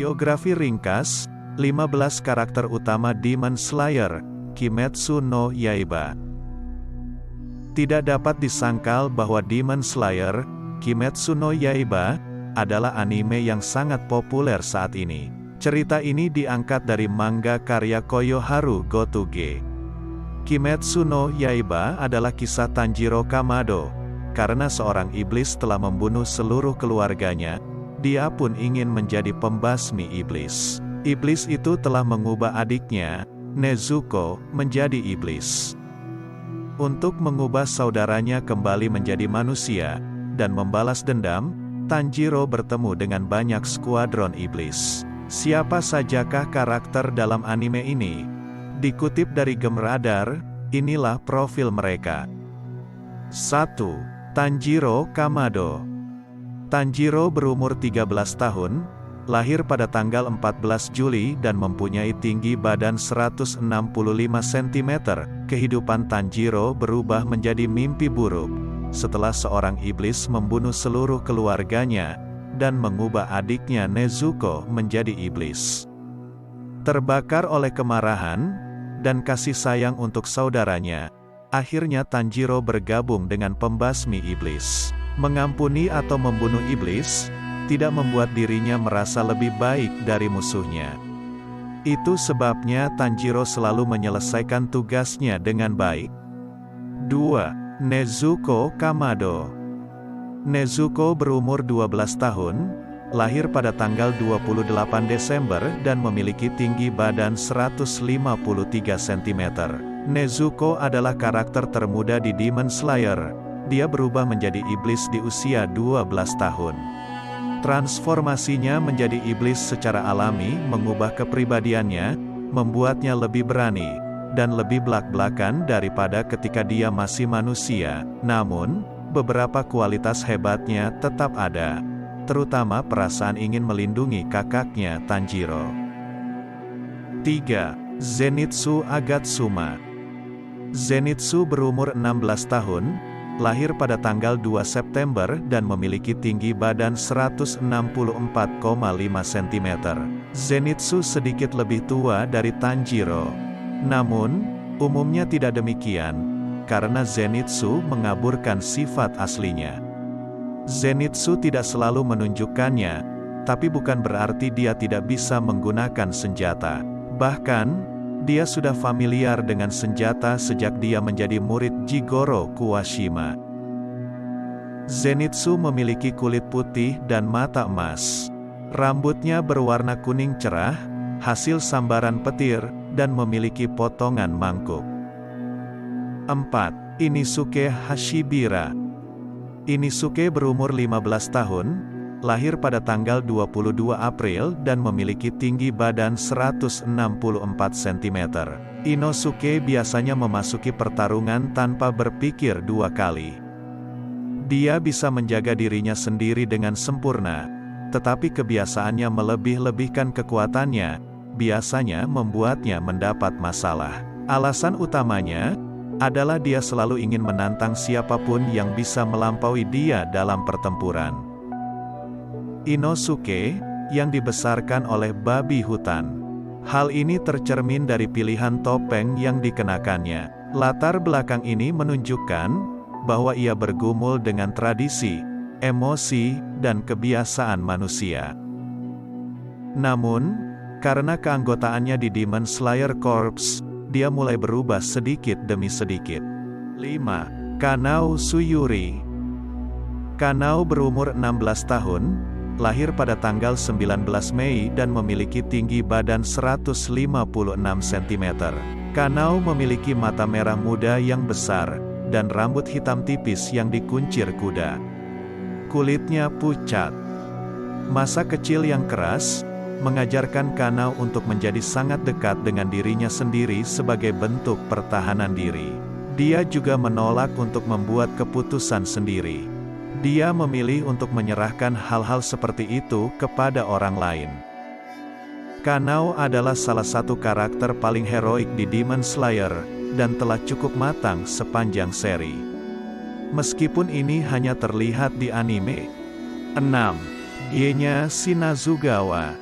Biografi ringkas, 15 karakter utama Demon Slayer, Kimetsu no Yaiba. Tidak dapat disangkal bahwa Demon Slayer, Kimetsu no Yaiba, adalah anime yang sangat populer saat ini. Cerita ini diangkat dari manga karya Koyoharu Gotoge. Kimetsu no Yaiba adalah kisah Tanjiro Kamado. Karena seorang iblis telah membunuh seluruh keluarganya, dia pun ingin menjadi pembasmi iblis. Iblis itu telah mengubah adiknya, Nezuko, menjadi iblis. Untuk mengubah saudaranya kembali menjadi manusia, dan membalas dendam, Tanjiro bertemu dengan banyak skuadron iblis. Siapa sajakah karakter dalam anime ini? Dikutip dari Gemradar, inilah profil mereka. 1. Tanjiro Kamado. Tanjiro berumur 13 tahun, lahir pada tanggal 14 Juli dan mempunyai tinggi badan 165 cm. Kehidupan Tanjiro berubah menjadi mimpi buruk, setelah seorang iblis membunuh seluruh keluarganya, dan mengubah adiknya Nezuko menjadi iblis. Terbakar oleh kemarahan, dan kasih sayang untuk saudaranya, akhirnya Tanjiro bergabung dengan pembasmi iblis. Mengampuni atau membunuh iblis, tidak membuat dirinya merasa lebih baik dari musuhnya. Itu sebabnya Tanjiro selalu menyelesaikan tugasnya dengan baik. 2. Nezuko Kamado. Nezuko berumur 12 tahun, lahir pada tanggal 28 Desember dan memiliki tinggi badan 153 cm. Nezuko adalah karakter termuda di Demon Slayer. Dia berubah menjadi iblis di usia 12 tahun. Transformasinya menjadi iblis secara alami mengubah kepribadiannya, membuatnya lebih berani, dan lebih belak-belakan daripada ketika dia masih manusia. Namun, beberapa kualitas hebatnya tetap ada, terutama perasaan ingin melindungi kakaknya Tanjiro. 3. Zenitsu Agatsuma. Zenitsu berumur 16 tahun, lahir pada tanggal 2 September dan memiliki tinggi badan 164,5 cm. Zenitsu sedikit lebih tua dari Tanjiro. Namun, umumnya tidak demikian, karena Zenitsu mengaburkan sifat aslinya. Zenitsu tidak selalu menunjukkannya, tapi bukan berarti dia tidak bisa menggunakan senjata. Bahkan, dia sudah familiar dengan senjata sejak dia menjadi murid Jigoro Kuwashima. Zenitsu memiliki kulit putih dan mata emas. Rambutnya berwarna kuning cerah, hasil sambaran petir, dan memiliki potongan mangkuk. 4. Inosuke Hashibira. Inosuke berumur 15 tahun, lahir pada tanggal 22 April dan memiliki tinggi badan 164 cm. Inosuke biasanya memasuki pertarungan tanpa berpikir dua kali. Dia bisa menjaga dirinya sendiri dengan sempurna, tetapi kebiasaannya melebih-lebihkan kekuatannya, biasanya membuatnya mendapat masalah. Alasan utamanya adalah dia selalu ingin menantang siapapun yang bisa melampaui dia dalam pertempuran. Inosuke, yang dibesarkan oleh babi hutan. Hal ini tercermin dari pilihan topeng yang dikenakannya. Latar belakang ini menunjukkan bahwa ia bergumul dengan tradisi, emosi, dan kebiasaan manusia. Namun, karena keanggotaannya di Demon Slayer Corps, dia mulai berubah sedikit demi sedikit. 5. Kanao Suyuri. Kanao berumur 16 tahun, lahir pada tanggal 19 Mei dan memiliki tinggi badan 156 cm. Kanao memiliki mata merah muda yang besar, dan rambut hitam tipis yang dikuncir kuda. Kulitnya pucat. Masa kecil yang keras mengajarkan Kanao untuk menjadi sangat dekat dengan dirinya sendiri sebagai bentuk pertahanan diri. Dia juga menolak untuk membuat keputusan sendiri. Dia memilih untuk menyerahkan hal-hal seperti itu kepada orang lain. Kanao adalah salah satu karakter paling heroik di Demon Slayer, dan telah cukup matang sepanjang seri. Meskipun ini hanya terlihat di anime. 6. Genya Shinazugawa.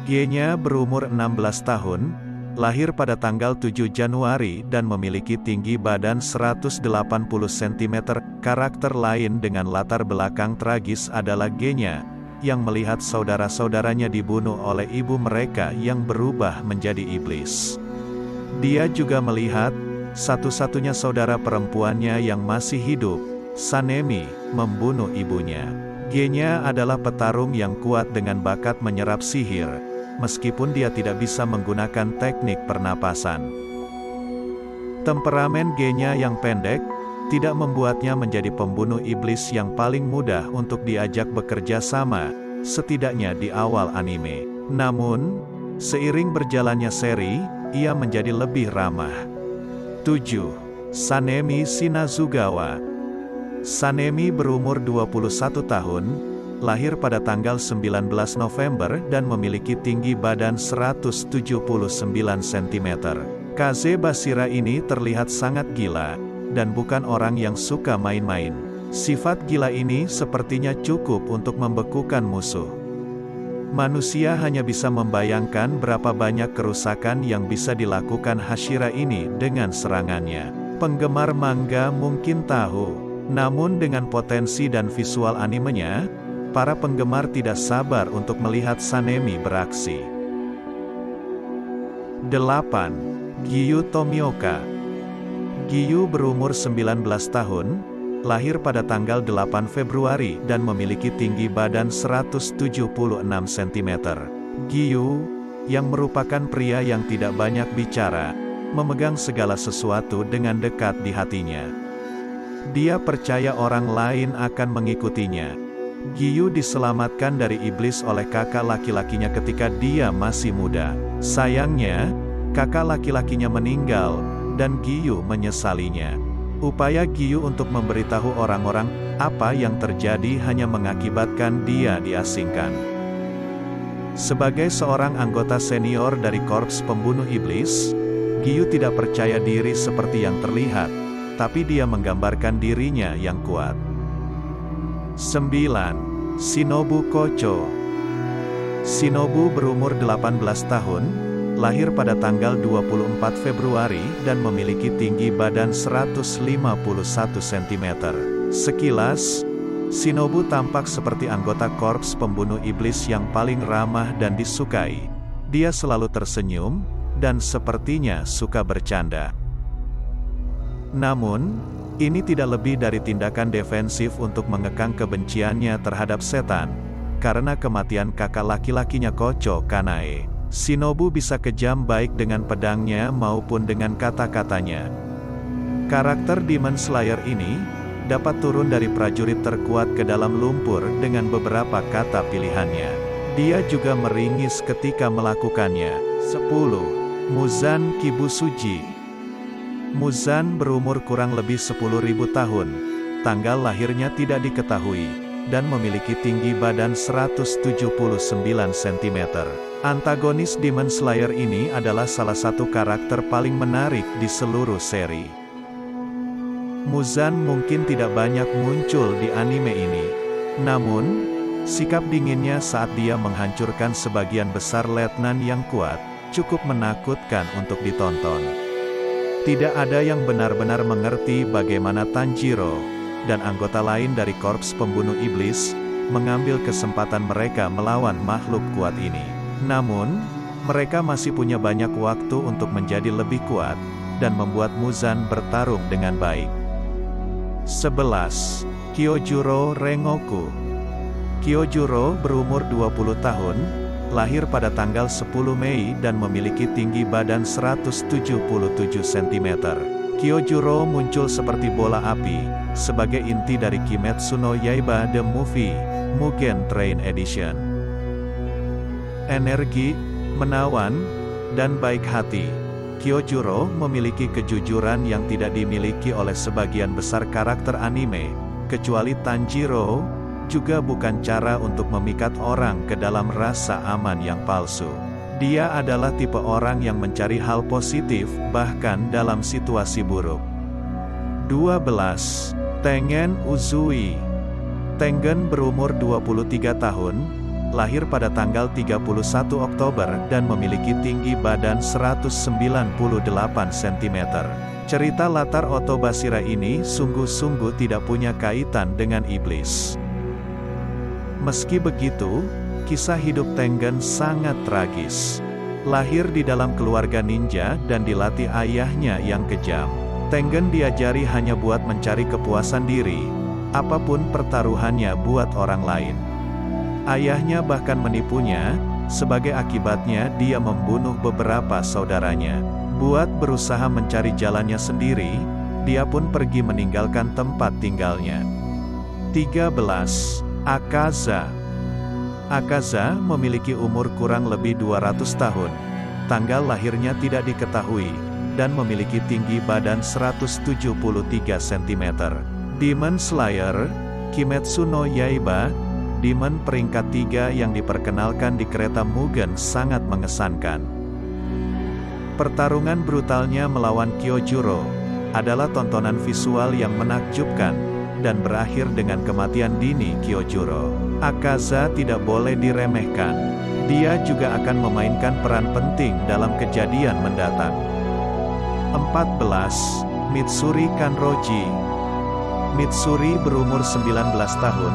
Genya berumur 16 tahun, lahir pada tanggal 7 Januari dan memiliki tinggi badan 180 cm. Karakter lain dengan latar belakang tragis adalah Genya, yang melihat saudara-saudaranya dibunuh oleh ibu mereka yang berubah menjadi iblis. Dia juga melihat satu-satunya saudara perempuannya yang masih hidup, Sanemi, membunuh ibunya. Genya adalah petarung yang kuat dengan bakat menyerap sihir, meskipun dia tidak bisa menggunakan teknik pernapasan. Temperamen Genya yang pendek tidak membuatnya menjadi pembunuh iblis yang paling mudah untuk diajak bekerja sama, setidaknya di awal anime. Namun, seiring berjalannya seri, ia menjadi lebih ramah. 7. Sanemi Shinazugawa. Sanemi berumur 21 tahun, lahir pada tanggal 19 November dan memiliki tinggi badan 179 cm. Kaze Bashira ini terlihat sangat gila, dan bukan orang yang suka main-main. Sifat gila ini sepertinya cukup untuk membekukan musuh. Manusia hanya bisa membayangkan berapa banyak kerusakan yang bisa dilakukan Hashira ini dengan serangannya. Penggemar manga mungkin tahu, namun dengan potensi dan visual animenya, para penggemar tidak sabar untuk melihat Sanemi beraksi. 8. Giyu Tomioka. Giyu berumur 19 tahun, lahir pada tanggal 8 Februari dan memiliki tinggi badan 176 cm. Giyu, yang merupakan pria yang tidak banyak bicara, memegang segala sesuatu dengan dekat di hatinya. Dia percaya orang lain akan mengikutinya. Giyu diselamatkan dari iblis oleh kakak laki-lakinya ketika dia masih muda. Sayangnya, kakak laki-lakinya meninggal, dan Giyu menyesalinya. Upaya Giyu untuk memberitahu orang-orang apa yang terjadi hanya mengakibatkan dia diasingkan. Sebagai seorang anggota senior dari korps pembunuh iblis, Giyu tidak percaya diri seperti yang terlihat, tapi dia menggambarkan dirinya yang kuat. 9. Shinobu Kocho. Shinobu berumur 18 tahun, lahir pada tanggal 24 Februari dan memiliki tinggi badan 151 cm. Sekilas, Shinobu tampak seperti anggota korps pembunuh iblis yang paling ramah dan disukai. Dia selalu tersenyum, dan sepertinya suka bercanda. Namun, ini tidak lebih dari tindakan defensif untuk mengekang kebenciannya terhadap setan, karena kematian kakak laki-lakinya Kocho Kanae. Shinobu bisa kejam baik dengan pedangnya maupun dengan kata-katanya. Karakter Demon Slayer ini dapat turun dari prajurit terkuat ke dalam lumpur dengan beberapa kata pilihannya. Dia juga meringis ketika melakukannya. 10. Muzan Kibusuji. Muzan berumur kurang lebih 10.000 tahun. Tanggal lahirnya tidak diketahui, dan memiliki tinggi badan 179 cm. Antagonis Demon Slayer ini adalah salah satu karakter paling menarik di seluruh seri. Muzan mungkin tidak banyak muncul di anime ini. Namun, sikap dinginnya saat dia menghancurkan sebagian besar letnan yang kuat, cukup menakutkan untuk ditonton. Tidak ada yang benar-benar mengerti bagaimana Tanjiro dan anggota lain dari korps pembunuh iblis mengambil kesempatan mereka melawan makhluk kuat ini. Namun, mereka masih punya banyak waktu untuk menjadi lebih kuat dan membuat Muzan bertarung dengan baik. 11. Kyojuro Rengoku. Kyojuro berumur 20 tahun, lahir pada tanggal 10 Mei dan memiliki tinggi badan 177 cm. Kyojuro muncul seperti bola api, sebagai inti dari Kimetsu no Yaiba The Movie, Mugen Train Edition. Energi, menawan, dan baik hati. Kyojuro memiliki kejujuran yang tidak dimiliki oleh sebagian besar karakter anime, kecuali Tanjiro, juga bukan cara untuk memikat orang ke dalam rasa aman yang palsu. Dia adalah tipe orang yang mencari hal positif, bahkan dalam situasi buruk. 12. Tengen Uzui. Tengen berumur 23 tahun, lahir pada tanggal 31 Oktober dan memiliki tinggi badan 198 cm. Cerita latar Otto Basira ini sungguh-sungguh tidak punya kaitan dengan iblis. Meski begitu, kisah hidup Tengen sangat tragis. Lahir di dalam keluarga ninja dan dilatih ayahnya yang kejam. Tengen diajari hanya buat mencari kepuasan diri, apapun pertaruhannya buat orang lain. Ayahnya bahkan menipunya, sebagai akibatnya dia membunuh beberapa saudaranya. Buat berusaha mencari jalannya sendiri, dia pun pergi meninggalkan tempat tinggalnya. 13. Akaza. Akaza memiliki umur kurang lebih 200 tahun. Tanggal lahirnya tidak diketahui, dan memiliki tinggi badan 173 cm. Demon Slayer, Kimetsu no Yaiba, Demon peringkat 3 yang diperkenalkan di kereta Mugen sangat mengesankan. Pertarungan brutalnya melawan Kyojuro adalah tontonan visual yang menakjubkan, dan berakhir dengan kematian dini Kyojuro. Akaza tidak boleh diremehkan. Dia juga akan memainkan peran penting dalam kejadian mendatang. 14. Mitsuri Kanroji. Mitsuri berumur 19 tahun,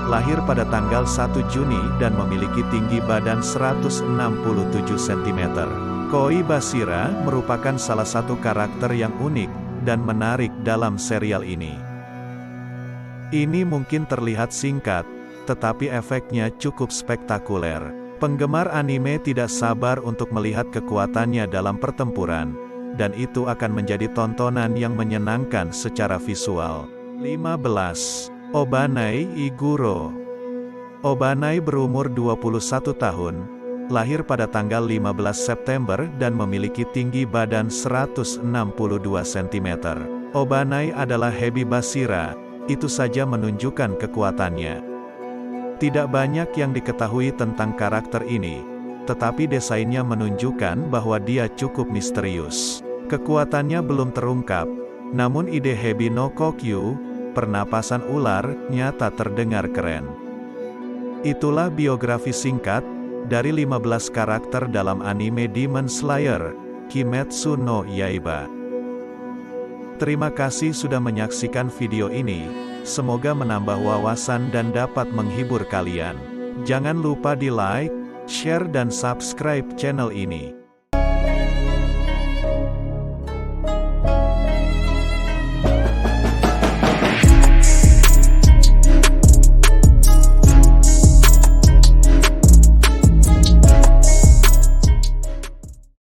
lahir pada tanggal 1 Juni dan memiliki tinggi badan 167 cm. Koi Basira merupakan salah satu karakter yang unik dan menarik dalam serial ini. Ini mungkin terlihat singkat, tetapi efeknya cukup spektakuler. Penggemar anime tidak sabar untuk melihat kekuatannya dalam pertempuran, dan itu akan menjadi tontonan yang menyenangkan secara visual. 15. Obanai Iguro. Obanai berumur 21 tahun, lahir pada tanggal 15 September dan memiliki tinggi badan 162 cm. Obanai adalah Hebi Basira, itu saja menunjukkan kekuatannya. Tidak banyak yang diketahui tentang karakter ini, tetapi desainnya menunjukkan bahwa dia cukup misterius. Kekuatannya belum terungkap, namun ide Hebi no Kokyu, pernapasan ular, nyata terdengar keren. Itulah biografi singkat dari 15 karakter dalam anime Demon Slayer, Kimetsu no Yaiba. Terima kasih sudah menyaksikan video ini, semoga menambah wawasan dan dapat menghibur kalian. Jangan lupa di like, share dan subscribe channel ini.